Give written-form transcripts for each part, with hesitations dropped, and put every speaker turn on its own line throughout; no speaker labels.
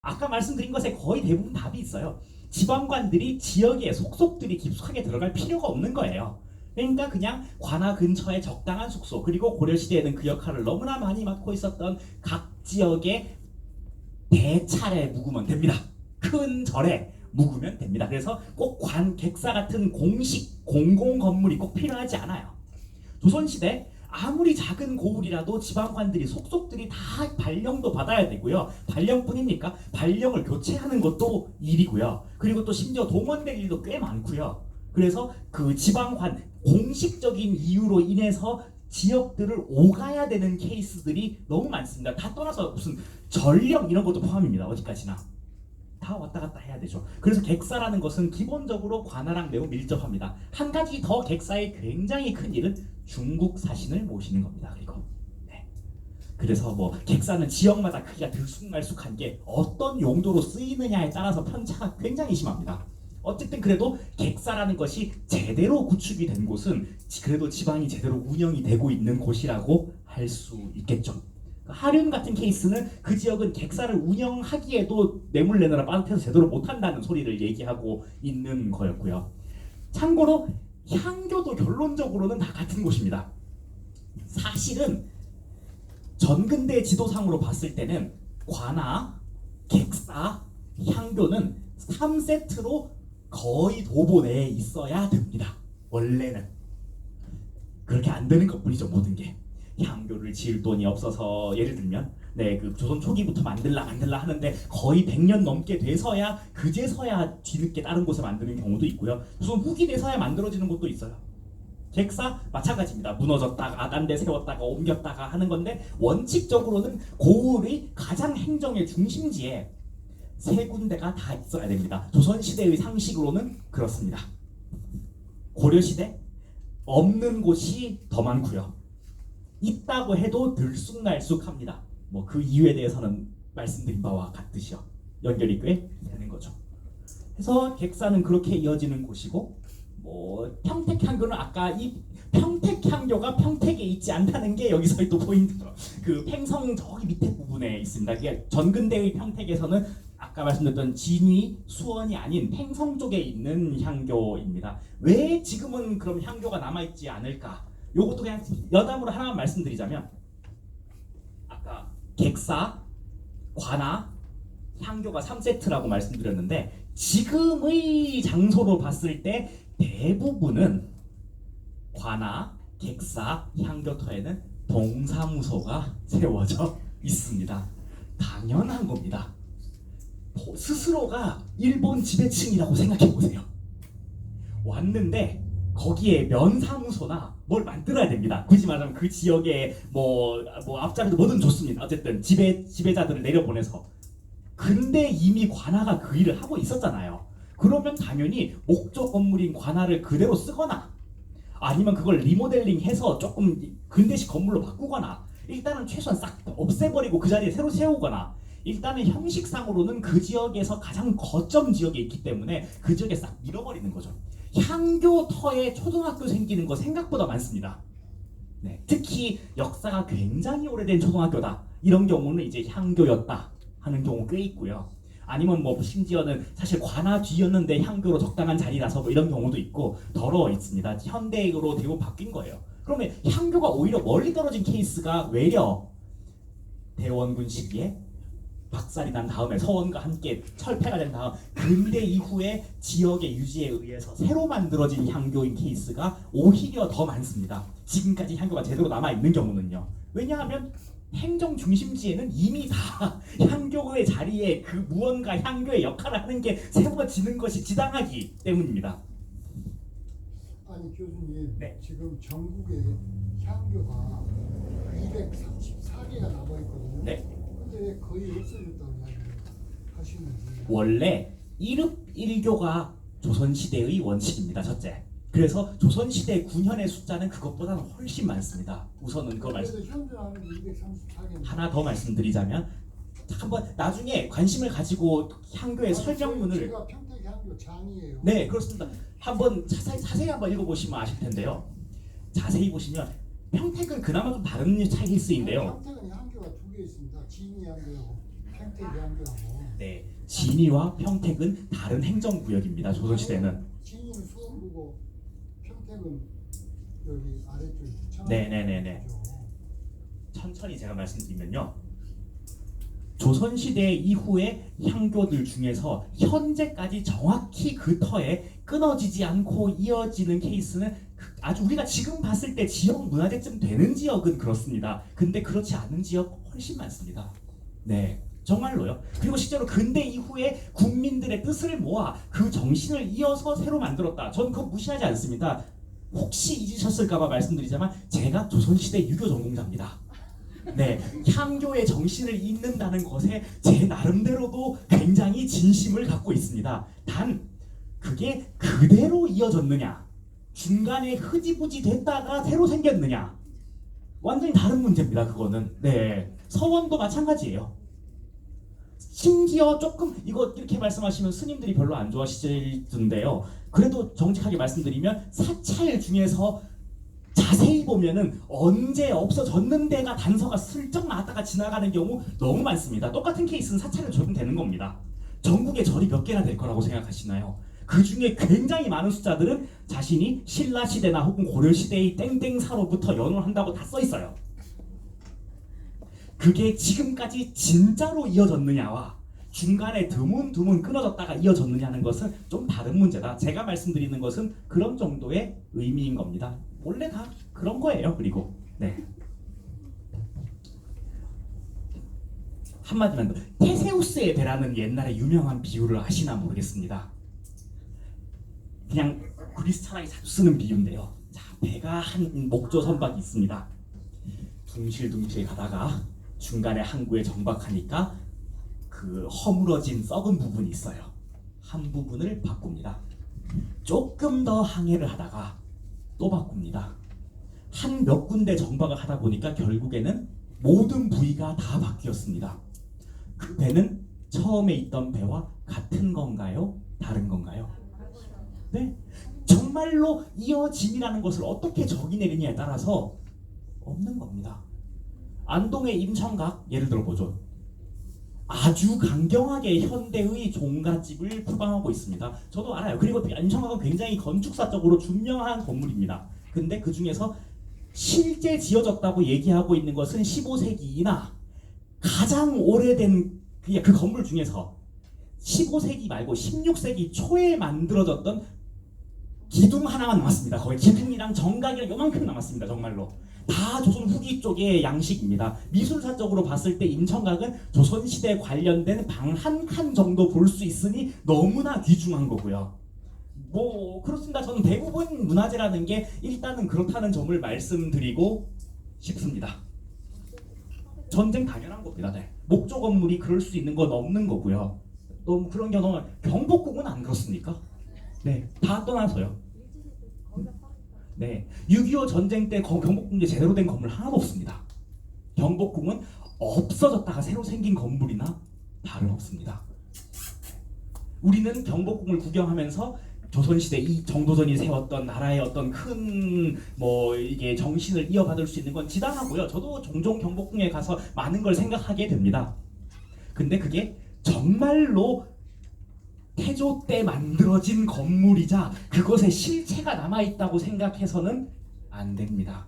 아까 말씀드린 것에 거의 대부분 답이 있어요. 지방관들이 지역에 속속들이 깊숙하게 들어갈 필요가 없는 거예요. 그러니까 그냥 관아 근처에 적당한 숙소, 그리고 고려시대에는 그 역할을 너무나 많이 맡고 있었던 각 지역의 대차례 묵으면 됩니다. 큰 절에 묵으면 됩니다. 그래서 꼭 객사 같은 공식 공공 건물이 꼭 필요하지 않아요. 조선시대 아무리 작은 고을이라도 지방관들이 속속들이 다 발령도 받아야 되고요. 발령뿐입니까? 발령을 교체하는 것도 일이고요. 그리고 또 심지어 동원될 일도 꽤 많고요. 그래서 그 지방관 공식적인 이유로 인해서 지역들을 오가야 되는 케이스들이 너무 많습니다. 다 떠나서 무슨 전령 이런 것도 포함입니다. 어디까지나 다 왔다 갔다 해야 되죠. 그래서 객사라는 것은 기본적으로 관아랑 매우 밀접합니다. 한 가지 더 객사의 굉장히 큰 일은 중국 사신을 모시는 겁니다. 그리고 그래서 뭐 객사는 지역마다 크기가 들쑥날쑥한 게 어떤 용도로 쓰이느냐에 따라서 편차가 굉장히 심합니다. 어쨌든 그래도 객사라는 것이 제대로 구축이 된 곳은 그래도 지방이 제대로 운영이 되고 있는 곳이라고 할 수 있겠죠. 하륜 같은 케이스는 그 지역은 객사를 운영하기에도 뇌물 내느라 빠듯해서 제대로 못한다는 소리를 얘기하고 있는 거였고요. 참고로 향교도 결론적으로는 다 같은 곳입니다. 사실은 전근대 지도상으로 봤을 때는 관아, 객사, 향교는 3세트로 거의 도보 내에 있어야 됩니다. 원래는 그렇게 안 되는 것뿐이죠. 모든 게 향교를 지을 돈이 없어서 예를 들면 그 조선 초기부터 만들라 하는데 거의 100년 넘게 돼서야 그제서야 뒤늦게 다른 곳에 만드는 경우도 있고요. 조선 후기 돼서야 만들어지는 곳도 있어요. 객사 마찬가지입니다. 무너졌다가 딴 데 세웠다가 옮겼다가 하는 건데 원칙적으로는 고을의 가장 행정의 중심지에 세 군데가 다 있어야 됩니다. 조선시대의 상식으로는 그렇습니다. 고려시대 없는 곳이 더 많고요. 있다고 해도 들쑥날쑥합니다. 뭐 그 이유에 대해서는 말씀드린 바와 같듯이요. 연결이 꽤 되는 거죠. 그래서 객사는 그렇게 이어지는 곳이고, 뭐 평택향교는 아까 이 평택향교가 평택에 있지 않다는 게 여기서의 또 포인트죠. 그 팽성 저기 밑에 부분에 있습니다. 그게 전근대의 평택에서는 아까 말씀드렸던 진위, 수원이 아닌 팽성 쪽에 있는 향교입니다. 왜 지금은 그럼 향교가 남아있지 않을까? 요것도 그냥 여담으로 하나만 말씀드리자면, 아까 객사, 관아, 향교가 3세트라고 말씀드렸는데 지금의 장소로 봤을 때 대부분은 관아, 객사, 향교터에는 동사무소가 세워져 있습니다. 당연한 겁니다. 스스로가 일본 지배층이라고 생각해 보세요. 왔는데 거기에 면사무소나 뭘 만들어야 됩니다. 굳이 말하면 그 지역에 뭐 앞자리도 뭐든 좋습니다. 어쨌든 지배자들을 내려보내서. 근데 이미 관아가 그 일을 하고 있었잖아요. 그러면 당연히 목적 건물인 관아를 그대로 쓰거나 아니면 그걸 리모델링해서 조금 근대식 건물로 바꾸거나 일단은 최소한 싹 없애버리고 그 자리에 새로 세우거나 일단은 형식상으로는 그 지역에서 가장 거점 지역에 있기 때문에 그 지역에 싹 밀어버리는 거죠. 향교터에 초등학교 생기는 거 생각보다 많습니다. 특히 역사가 굉장히 오래된 초등학교다 이런 경우는 이제 향교였다 하는 경우 꽤 있고요. 아니면 뭐 심지어는 사실 관아 뒤였는데 향교로 적당한 자리라서 뭐 이런 경우도 있고 더러 있습니다. 현대로 대부분 바뀐 거예요. 그러면 향교가 오히려 멀리 떨어진 케이스가 외려 대원군 시기에 박살이 난 다음에 서원과 함께 철폐가 된 다음 근대 이후에 지역의 유지에 의해서 새로 만들어진 향교인 케이스가 오히려 더 많습니다. 지금까지 향교가 제대로 남아있는 경우는요. 왜냐하면 행정 중심지에는 이미 다 향교의 자리에 그 무언가 향교의 역할을 하는 게 세워지는 것이 지당하기 때문입니다.
아니 교수님, 지금 전국에 향교가 234개가 남아있거든요. 근데 거의 없어졌다고 하시는지.
원래 1읍 1교가 조선시대의 원칙입니다. 첫째. 그래서 조선시대 군현의 숫자는 그것보다는 훨씬 많습니다. 우선은 그거
그래서 현존하는 234개.
하나 더 말씀드리자면 한번 나중에 관심을 가지고 향교의 설명문을
제가 평택 향교 장이에요.
네 그렇습니다. 한번 자세히 한번 읽어보시면 아실 텐데요. 자세히 보시면 평택은 그나마 좀 다른 차이일수인데요.
평택은 향교가 두 개 있습니다. 진위 향교하고 평택 향교하고
네, 진위와 평택은 다른 행정구역입니다. 조선시대는.
진위는 수원구고 평택은 여기 아래쪽
네네네네. 천천히 제가 말씀드리면요. 조선시대 이후의 향교들 중에서 현재까지 정확히 그 터에 끊어지지 않고 이어지는 케이스는 아주 우리가 지금 봤을 때 지역 문화재쯤 되는 지역은 그렇습니다. 근데 그렇지 않은 지역 훨씬 많습니다. 네, 정말로요. 그리고 실제로 근대 이후에 국민들의 뜻을 모아 그 정신을 이어서 새로 만들었다. 전 그거 무시하지 않습니다. 혹시 잊으셨을까봐 말씀드리자면 제가 조선시대 유교 전공자입니다. 네, 향교의 정신을 잇는다는 것에 제 나름대로도 굉장히 진심을 갖고 있습니다. 단 그게 그대로 이어졌느냐, 중간에 흐지부지 됐다가 새로 생겼느냐, 완전히 다른 문제입니다. 그거는. 네, 서원도 마찬가지예요. 심지어 조금 이거 이렇게 말씀하시면 스님들이 별로 안 좋아하실 텐데요. 그래도 정직하게 말씀드리면 사찰 중에서 자세히 보면은 언제 없어졌는데가 단서가 슬쩍 나왔다가 지나가는 경우 너무 많습니다. 똑같은 케이스는 사찰에 적용되는 겁니다. 전국에 절이 몇 개나 될 거라고 생각하시나요? 그 중에 굉장히 많은 숫자들은 자신이 신라시대나 혹은 고려시대의 땡땡사로부터 연호한다고 다 써 있어요. 그게 지금까지 진짜로 이어졌느냐와 중간에 드문드문 끊어졌다가 이어졌느냐는 것은 좀 다른 문제다. 제가 말씀드리는 것은 그런 정도의 의미인 겁니다. 원래 다 그런 거예요. 그리고 네, 한마디만 더, 테세우스의 배라는 옛날에 유명한 비유를 아시나 모르겠습니다. 그냥 그리스 철학이 자주 쓰는 비유인데요. 자, 배가 한 목조 선박이 있습니다. 둥실둥실 가다가 중간에 항구에 정박하니까 그 허물어진 썩은 부분이 있어요. 한 부분을 바꿉니다. 조금 더 항해를 하다가 또 바꿉니다. 한 몇 군데 정박을 하다 보니까 결국에는 모든 부위가 다 바뀌었습니다. 그 배는 처음에 있던 배와 같은 건가요? 다른 건가요? 네, 정말로 이어짐이라는 것을 어떻게 적이 내리냐에 따라서 없는 겁니다. 안동의 임청각 예를 들어보죠. 아주 강경하게 현대의 종갓집을 표방하고 있습니다. 저도 알아요. 그리고 임청각은 굉장히 건축사적으로 중요한 건물입니다. 근데 그 중에서 실제 지어졌다고 얘기하고 있는 것은 15세기이나 가장 오래된 그 건물 중에서 15세기 말고 16세기 초에 만들어졌던 기둥 하나만 남았습니다. 거의 기둥이랑 정각이랑 요만큼 남았습니다. 정말로 다 조선 후기 쪽의 양식입니다. 미술사적으로 봤을 때 임청각은 조선시대 관련된 방 한 칸 정도 볼 수 있으니 너무나 귀중한 거고요. 뭐 그렇습니다. 저는 대부분 문화재라는 게 일단은 그렇다는 점을 말씀드리고 싶습니다. 전쟁 당연한 겁니다. 네. 목조 건물이 그럴 수 있는 건 없는 거고요. 또 그런 경우는 경복궁은 안 그렇습니까? 네, 다 떠나서요. 네, 6.25 전쟁 때 경복궁에 제대로 된 건물 하나도 없습니다. 경복궁은 없어졌다가 새로 생긴 건물이나 다름없습니다. 우리는 경복궁을 구경하면서 조선시대 이 정도전이 세웠던 나라의 어떤 큰 뭐 이게 정신을 이어받을 수 있는 건 지당하고요. 저도 종종 경복궁에 가서 많은 걸 생각하게 됩니다. 근데 그게 정말로 태조 때 만들어진 건물이자 그것의 실체가 남아있다고 생각해서는 안 됩니다.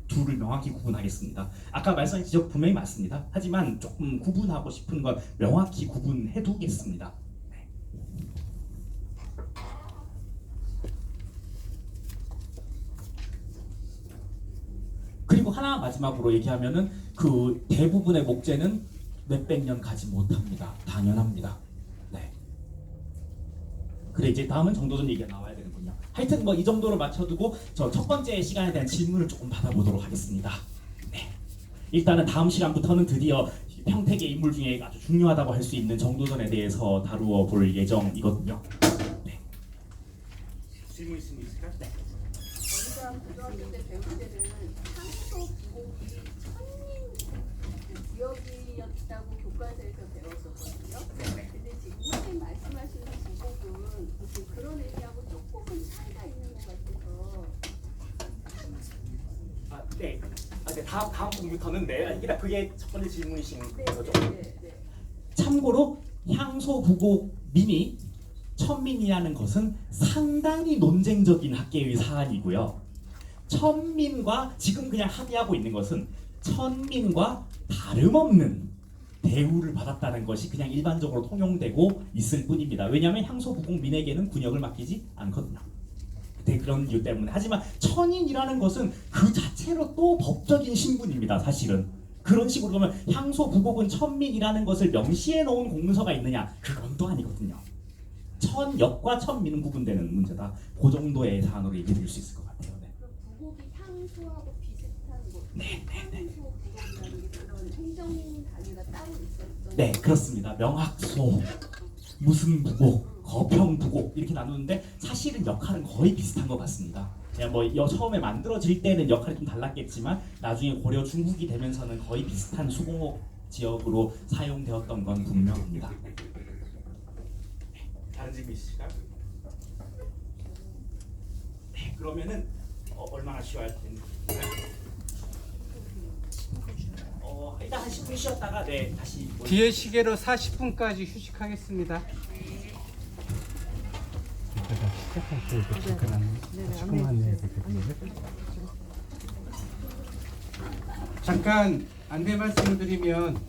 둘을 명확히 구분하겠습니다. 아까 말씀하신 지적 분명히 맞습니다. 하지만 조금 구분하고 싶은 건 명확히 구분해 두겠습니다. 네. 그리고 하나 마지막으로 얘기하면은 그 대부분의 목재는 몇백 년 가지 못합니다. 당연합니다. 네. 그래 이제 다음은 정도전 얘기가 나와야 되는군요. 하여튼 뭐 이 정도로 맞춰두고 저 첫 번째 시간에 대한 질문을 조금 받아보도록 하겠습니다. 네. 일단은 다음 시간부터는 드디어 평택의 인물 중에 아주 중요하다고 할 수 있는 정도전에 대해서 다루어 볼 예정이거든요. 네. 질문 있으실까요? 네.
우리가 고등학교 때 배울 때는 상소 부곡이 천민 지역이었다고 교과서에서 배웠었거든요. 근데 지금 선생님 말씀하시는 부곡은 무슨 그런 의미하고 조금은 차이가 있는 것 같아서.
네. 네. 다음 부분부터는 네. 그게 첫 번째 질문이신 거죠?
네.
참고로 향소부곡민이 천민이라는 것은 상당히 논쟁적인 학계의 사안이고요. 천민과 지금 그냥 합의하고 있는 것은 천민과 다름없는 대우를 받았다는 것이 그냥 일반적으로 통용되고 있을 뿐입니다. 왜냐하면 향소부곡민에게는 군역을 맡기지 않거든요. 그런 이유 때문에. 하지만 천인이라는 것은 그 자체로 또 법적인 신분입니다. 사실은. 그런 식으로 보면 향소부곡은 천민이라는 것을 명시해 놓은 공문서가 있느냐? 그건 또 아니거든요. 천역과 천민은 구분되는 문제다. 그 정도의 사안으로 얘기 드릴 수 있을 것 같아요. 네.
그럼 부곡이 향소하고 비슷한 거.
네.
향소 부곡이라는 게 그런 행정 단위가 따로 있었던.
네, 그렇습니다. 명학소, 무슨 부곡, 거평 부곡 이렇게 나누는데 사실은 역할은 거의 비슷한 것 같습니다. 그냥 뭐 처음에 만들어질 때는 역할이 좀 달랐겠지만 나중에 고려 중후기 되면서는 거의 비슷한 수공업 지역으로 사용되었던 건 분명합니다. 네, 다른 질문 있으실까요? 네, 그러면은 얼마나 쉬어야 되는지. 일단 한 10분 쉬었다가 네 다시
뒤에 시계로 40분까지 휴식하겠습니다. 잠깐 안내 말씀을 드리면